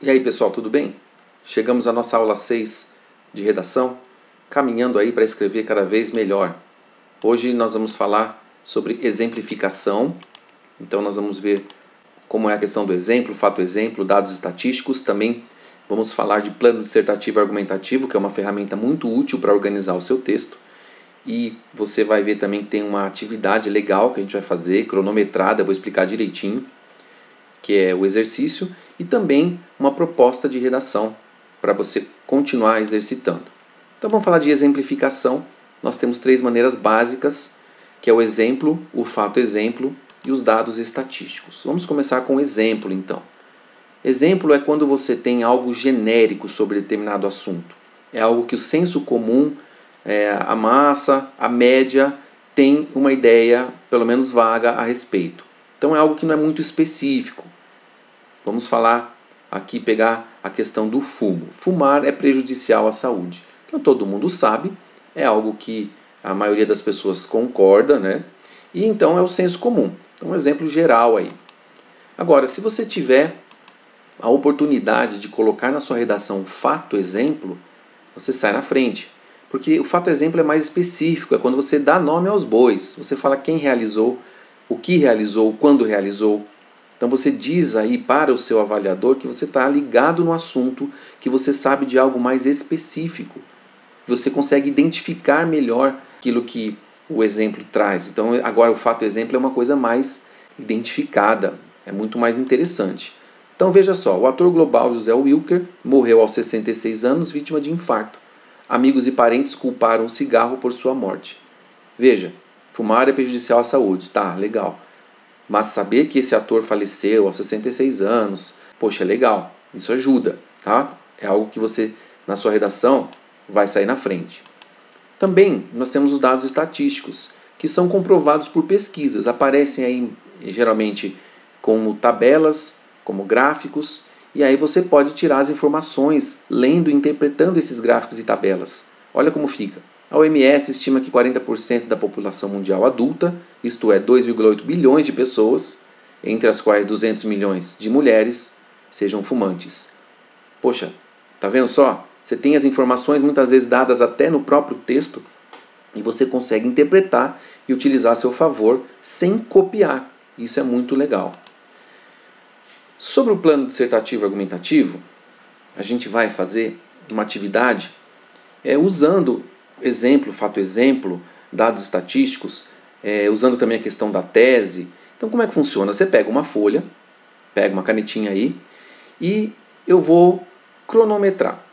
E aí pessoal, tudo bem? Chegamos à nossa aula 6 de redação, caminhando aí para escrever cada vez melhor. Hoje nós vamos falar sobre exemplificação, então nós vamos ver como é a questão do exemplo, fato-exemplo, dados estatísticos. Também vamos falar de plano dissertativo argumentativo, que é uma ferramenta muito útil para organizar o seu texto. E você vai ver também que tem uma atividade legal que a gente vai fazer, cronometrada, eu vou explicar direitinho, que é o exercício, e também uma proposta de redação para você continuar exercitando. Então vamos falar de exemplificação. Nós temos 3 maneiras básicas, que é o exemplo, o fato-exemplo e os dados estatísticos. Vamos começar com o exemplo então. Exemplo é quando você tem algo genérico sobre determinado assunto. É algo que o senso comum, a massa, a média, tem uma ideia, pelo menos vaga, a respeito. Então é algo que não é muito específico. Vamos falar aqui, pegar a questão do fumo. Fumar é prejudicial à saúde. Então todo mundo sabe, é algo que a maioria das pessoas concorda, né? E então é o senso comum. Então um exemplo geral aí. Agora, se você tiver a oportunidade de colocar na sua redação fato-exemplo, você sai na frente. Porque o fato-exemplo é mais específico, é quando você dá nome aos bois. Você fala quem realizou, o que realizou, quando realizou. Então você diz aí para o seu avaliador que você está ligado no assunto, que você sabe de algo mais específico. Você consegue identificar melhor aquilo que o exemplo traz. Então agora o fato-exemplo é uma coisa mais identificada, é muito mais interessante. Então veja só, o ator global José Wilker morreu aos 66 anos vítima de infarto. Amigos e parentes culparam o cigarro por sua morte. Veja, fumar é prejudicial à saúde, tá, legal. Mas saber que esse ator faleceu aos 66 anos, poxa, é legal, isso ajuda, tá? É algo que você, na sua redação, vai sair na frente. Também nós temos os dados estatísticos, que são comprovados por pesquisas. Aparecem aí, geralmente, como tabelas, como gráficos, e aí você pode tirar as informações lendo e interpretando esses gráficos e tabelas. Olha como fica. A OMS estima que 40% da população mundial adulta, isto é, 2,8 bilhões de pessoas, entre as quais 200 milhões de mulheres, sejam fumantes. Poxa, tá vendo só? Você tem as informações muitas vezes dadas até no próprio texto e você consegue interpretar e utilizar a seu favor sem copiar. Isso é muito legal. Sobre o plano dissertativo argumentativo, a gente vai fazer uma atividade usando exemplo, fato-exemplo, dados estatísticos, usando também a questão da tese. Então como é que funciona? Você pega uma folha, pega uma canetinha aí e eu vou cronometrar.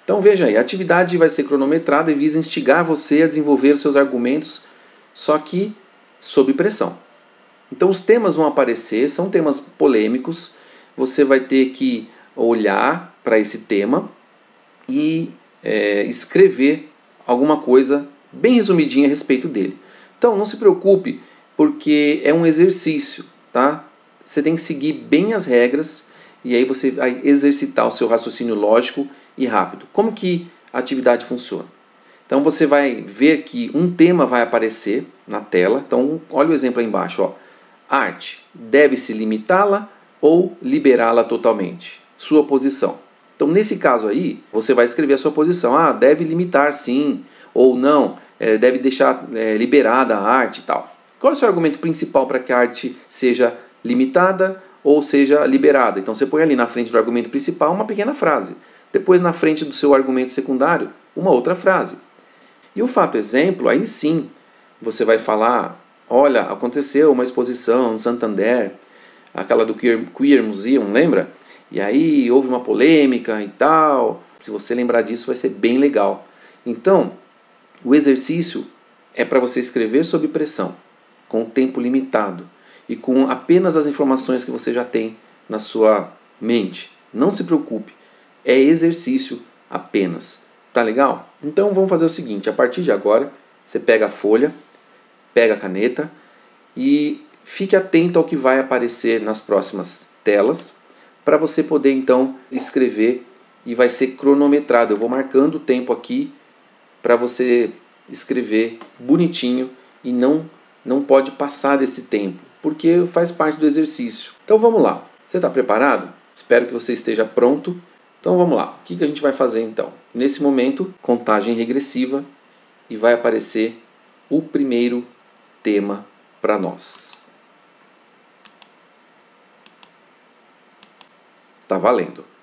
Então veja aí, a atividade vai ser cronometrada e visa instigar você a desenvolver os seus argumentos, só que sob pressão. Então os temas vão aparecer, são temas polêmicos, você vai ter que olhar para esse tema e escrever alguma coisa bem resumidinha a respeito dele. Então não se preocupe, porque é um exercício, tá? Você tem que seguir bem as regras e aí você vai exercitar o seu raciocínio lógico e rápido. Como que a atividade funciona? Então você vai ver que um tema vai aparecer na tela. Então olha o exemplo aí embaixo, ó. Arte, deve-se limitá-la ou liberá-la totalmente? Sua posição. Então nesse caso aí, você vai escrever a sua posição. Ah, deve limitar sim, ou não, deve deixar liberada a arte e tal. Qual é o seu argumento principal para que a arte seja limitada ou seja liberada? Então você põe ali na frente do argumento principal uma pequena frase. Depois na frente do seu argumento secundário, uma outra frase. E o fato-exemplo, aí sim, você vai falar, olha, aconteceu uma exposição no Santander, aquela do Queer Museum, lembra? E aí houve uma polêmica e tal. Se você lembrar disso vai ser bem legal. Então, o exercício é para você escrever sob pressão, com o tempo limitado e com apenas as informações que você já tem na sua mente. Não se preocupe, é exercício apenas. Tá legal? Então vamos fazer o seguinte, a partir de agora, você pega a folha, pega a caneta e fique atento ao que vai aparecer nas próximas telas para você poder então escrever e vai ser cronometrado. Eu vou marcando o tempo aqui para você escrever bonitinho e não pode passar desse tempo, porque faz parte do exercício. Então vamos lá. Você está preparado? Espero que você esteja pronto. Então vamos lá. O que a gente vai fazer então? Nesse momento, contagem regressiva e vai aparecer o primeiro tema para nós. Tá valendo.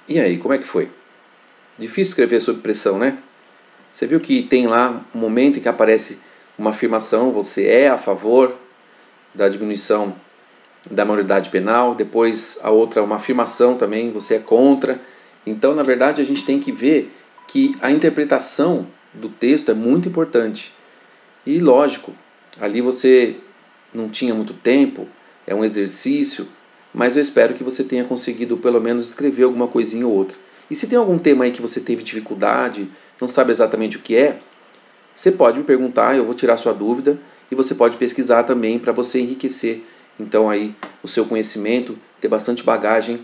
E aí, como é que foi? Difícil escrever sob pressão, né? Você viu que tem lá um momento em que aparece uma afirmação, você é a favor da diminuição da maioridade penal, depois a outra uma afirmação também, você é contra. Então, na verdade, a gente tem que ver que a interpretação do texto é muito importante. E lógico, ali você não tinha muito tempo, é um exercício, mas eu espero que você tenha conseguido pelo menos escrever alguma coisinha ou outra. E se tem algum tema aí que você teve dificuldade, não sabe exatamente o que é, você pode me perguntar, eu vou tirar sua dúvida e você pode pesquisar também para você enriquecer então aí o seu conhecimento, ter bastante bagagem,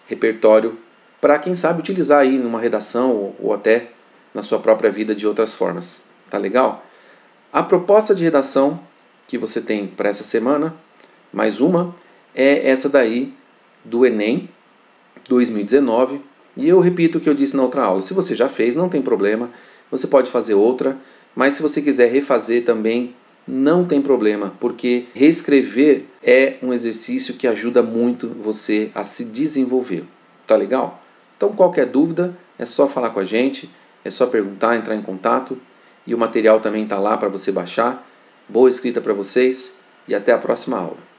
repertório para quem sabe utilizar aí numa redação ou até na sua própria vida de outras formas. Tá legal? A proposta de redação que você tem para essa semana, mais uma, é essa daí do Enem 2019. E eu repito o que eu disse na outra aula. Se você já fez, não tem problema, você pode fazer outra, mas se você quiser refazer também, não tem problema, porque reescrever é um exercício que ajuda muito você a se desenvolver. Tá legal? Então, qualquer dúvida, é só falar com a gente, é só perguntar, entrar em contato. E o material também está lá para você baixar. Boa escrita para vocês e até a próxima aula.